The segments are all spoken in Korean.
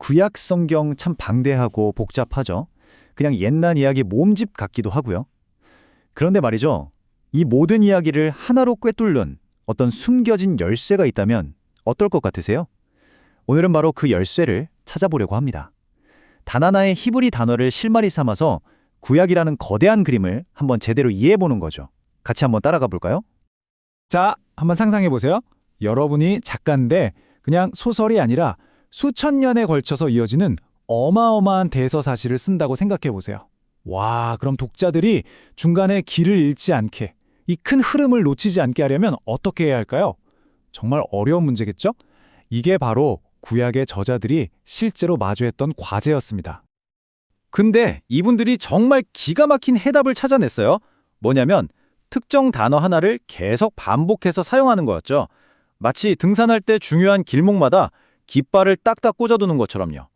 구약 성경 참 방대하고 복잡하죠. 그냥 옛날 이야기 모음집 같기도 하고요. 그런데 말이죠. 이 모든 이야기를 하나로 꿰뚫는 어떤 숨겨진 열쇠가 있다면 어떨 것 같으세요? 오늘은 바로 그 열쇠를 찾아보려고 합니다. 단 하나의 히브리 단어를 실마리 삼아서 구약이라는 거대한 그림을 한번 제대로 이해해보는 거죠. 같이 한번 따라가 볼까요? 자, 한번 상상해 보세요. 여러분이 작가인데 그냥 소설이 아니라 수천 년에 걸쳐서 이어지는 어마어마한 대서사실을 쓴다고 생각해 보세요. 와, 그럼 독자들이 중간에 길을 잃지 않게, 이 큰 흐름을 놓치지 않게 하려면 어떻게 해야 할까요? 정말 어려운 문제겠죠? 이게 바로 구약의 저자들이 실제로 마주했던 과제였습니다. 근데 이분들이 정말 기가 막힌 해답을 찾아냈어요. 뭐냐면 특정 단어 하나를 계속 반복해서 사용하는 거였죠. 마치 등산할 때 중요한 길목마다 깃발을 딱딱 꽂아두는 것처럼요.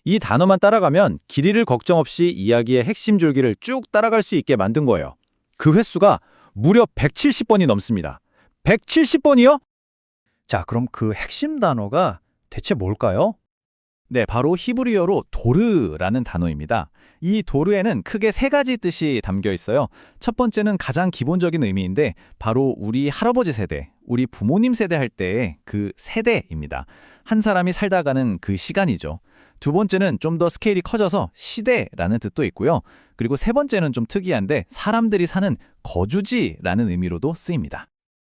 이 단어만 따라가면 길 잃을 걱정 없이 이야기의 핵심 줄기를 쭉 따라갈 수 있게 만든 거예요. 그 횟수가 무려 170번이 넘습니다. 170번이요? 자, 그럼 그 핵심 단어가 대체 뭘까요? 네, 바로 히브리어로 도르라는 단어입니다. 이 도르에는 크게 세 가지 뜻이 담겨 있어요. 첫 번째는 가장 기본적인 의미인데 바로 우리 할아버지 세대, 우리 부모님 세대 할 때의 그 세대입니다. 한 사람이 살다가는 그 시간이죠. 두 번째는 좀 더 스케일이 커져서 시대라는 뜻도 있고요. 그리고 세 번째는 좀 특이한데 사람들이 사는 거주지라는 의미로도 쓰입니다.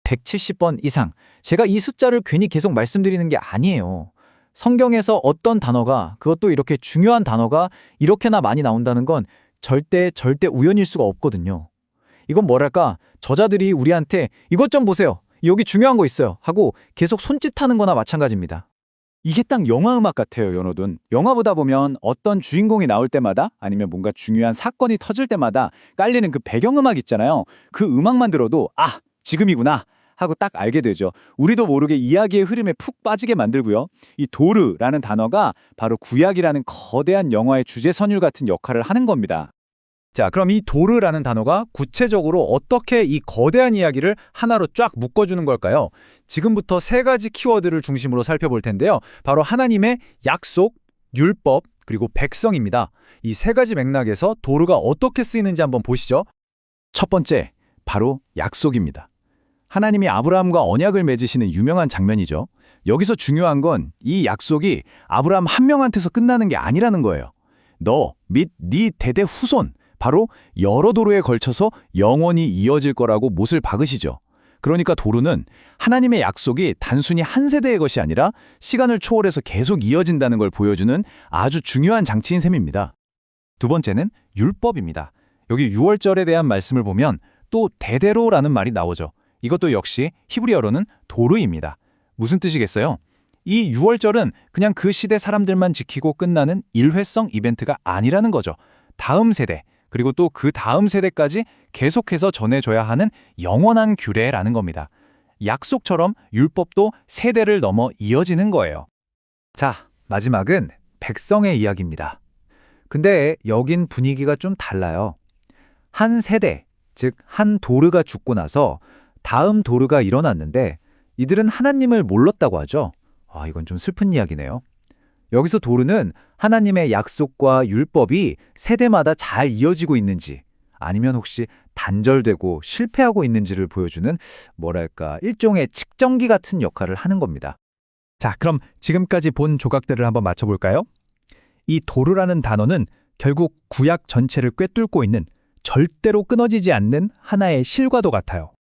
170번 이상. 제가 이 숫자를 괜히 계속 말씀드리는 게 아니에요. 성경에서 어떤 단어가, 그것도 이렇게 중요한 단어가 이렇게나 많이 나온다는 건 절대 우연일 수가 없거든요. 이건 뭐랄까, 저자들이 우리한테 이것 좀 보세요. 여기 중요한 거 있어요. 하고 계속 손짓하는 거나 마찬가지입니다. 이게 딱 영화 음악 같아요, 연호든. 영화 보다 보면 어떤 주인공이 나올 때마다 아니면 뭔가 중요한 사건이 터질 때마다 깔리는 그 배경음악 있잖아요. 그 음악만 들어도 아, 지금이구나 하고 딱 알게 되죠. 우리도 모르게 이야기의 흐름에 푹 빠지게 만들고요. 이 도르라는 단어가 바로 구약이라는 거대한 영화의 주제 선율 같은 역할을 하는 겁니다. 자, 그럼 이 도르라는 단어가 구체적으로 어떻게 이 거대한 이야기를 하나로 쫙 묶어주는 걸까요? 지금부터 세 가지 키워드를 중심으로 살펴볼 텐데요. 바로 하나님의 약속, 율법, 그리고 백성입니다. 이 세 가지 맥락에서 도르가 어떻게 쓰이는지 한번 보시죠. 첫 번째, 바로 약속입니다. 하나님이 아브라함과 언약을 맺으시는 유명한 장면이죠. 여기서 중요한 건 이 약속이 아브라함 한 명한테서 끝나는 게 아니라는 거예요. 너 및 네 대대 후손, 바로 여러 도로에 걸쳐서 영원히 이어질 거라고 못을 박으시죠. 그러니까 도르는 하나님의 약속이 단순히 한 세대의 것이 아니라 시간을 초월해서 계속 이어진다는 걸 보여주는 아주 중요한 장치인 셈입니다. 두 번째는 율법입니다. 여기 유월절에 대한 말씀을 보면 또 대대로라는 말이 나오죠. 이것도 역시 히브리어로는 도르입니다. 무슨 뜻이겠어요? 이 유월절은 그냥 그 시대 사람들만 지키고 끝나는 일회성 이벤트가 아니라는 거죠. 다음 세대, 그리고 또 그 다음 세대까지 계속해서 전해줘야 하는 영원한 규례라는 겁니다. 약속처럼 율법도 세대를 넘어 이어지는 거예요. 자, 마지막은 백성의 이야기입니다. 근데 여긴 분위기가 좀 달라요. 한 세대, 즉 한 도르가 죽고 나서 다음 도르가 일어났는데 이들은 하나님을 몰랐다고 하죠. 이건 좀 슬픈 이야기네요. 여기서 도르는 하나님의 약속과 율법이 세대마다 잘 이어지고 있는지 아니면 혹시 단절되고 실패하고 있는지를 보여주는 뭐랄까 일종의 측정기 같은 역할을 하는 겁니다. 자, 그럼 지금까지 본 조각들을 한번 맞춰볼까요? 이 도르라는 단어는 결국 구약 전체를 꿰뚫고 있는 절대로 끊어지지 않는 하나의 실과도 같아요.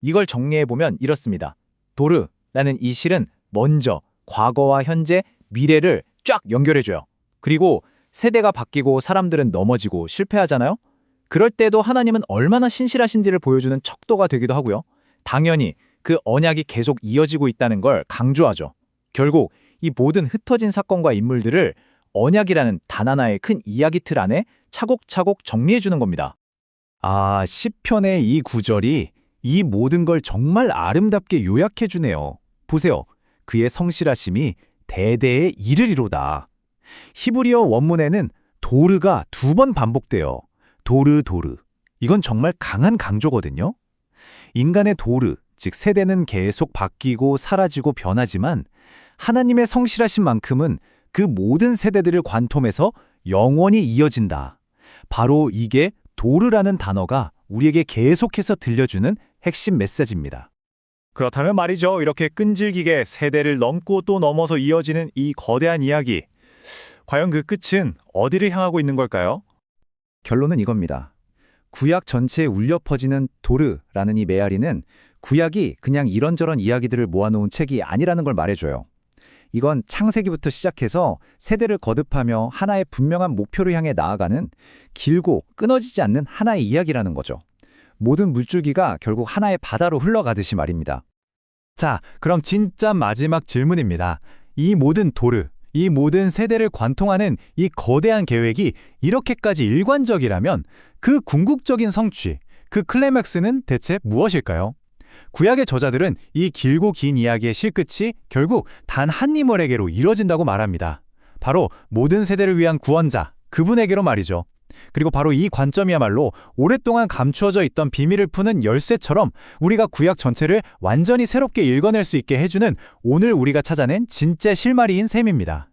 이걸 정리해보면 이렇습니다. 도르라는 이 실은 먼저 과거와 현재, 미래를 쫙 연결해줘요. 그리고 세대가 바뀌고 사람들은 넘어지고 실패하잖아요? 그럴 때도 하나님은 얼마나 신실하신지를 보여주는 척도가 되기도 하고요. 당연히 그 언약이 계속 이어지고 있다는 걸 강조하죠. 결국 이 모든 흩어진 사건과 인물들을 언약이라는 단 하나의 큰 이야기 틀 안에 차곡차곡 정리해주는 겁니다. 시편의 이 구절이 이 모든 걸 정말 아름답게 요약해주네요. 보세요. 그의 성실하심이 대대에 이르리로다. 히브리어 원문에는 도르가 2번 반복돼요. 도르. 이건 정말 강한 강조거든요. 인간의 도르, 즉 세대는 계속 바뀌고 사라지고 변하지만 하나님의 성실하신 만큼은 그 모든 세대들을 관통해서 영원히 이어진다. 바로 이게 도르라는 단어가 우리에게 계속해서 들려주는 핵심 메시지입니다. 그렇다면 말이죠. 이렇게 끈질기게 세대를 넘고 또 넘어서 이어지는 이 거대한 이야기. 과연 그 끝은 어디를 향하고 있는 걸까요? 결론은 이겁니다. 구약 전체에 울려 퍼지는 도르라는 이 메아리는 구약이 그냥 이런저런 이야기들을 모아놓은 책이 아니라는 걸 말해줘요. 이건 창세기부터 시작해서 세대를 거듭하며 하나의 분명한 목표를 향해 나아가는 길고 끊어지지 않는 하나의 이야기라는 거죠. 모든 물줄기가 결국 하나의 바다로 흘러가듯이 말입니다. 자, 그럼 진짜 마지막 질문입니다. 이 모든 도르, 이 모든 세대를 관통하는 이 거대한 계획이 이렇게까지 일관적이라면 그 궁극적인 성취, 그 클라이맥스는 대체 무엇일까요? 구약의 저자들은 이 길고 긴 이야기의 실끝이 결국 단 한 인물에게로 이뤄진다고 말합니다. 바로 모든 세대를 위한 구원자, 그분에게로 말이죠. 그리고 바로 이 관점이야말로 오랫동안 감추어져 있던 비밀을 푸는 열쇠처럼 우리가 구약 전체를 완전히 새롭게 읽어낼 수 있게 해주는 오늘 우리가 찾아낸 진짜 실마리인 셈입니다.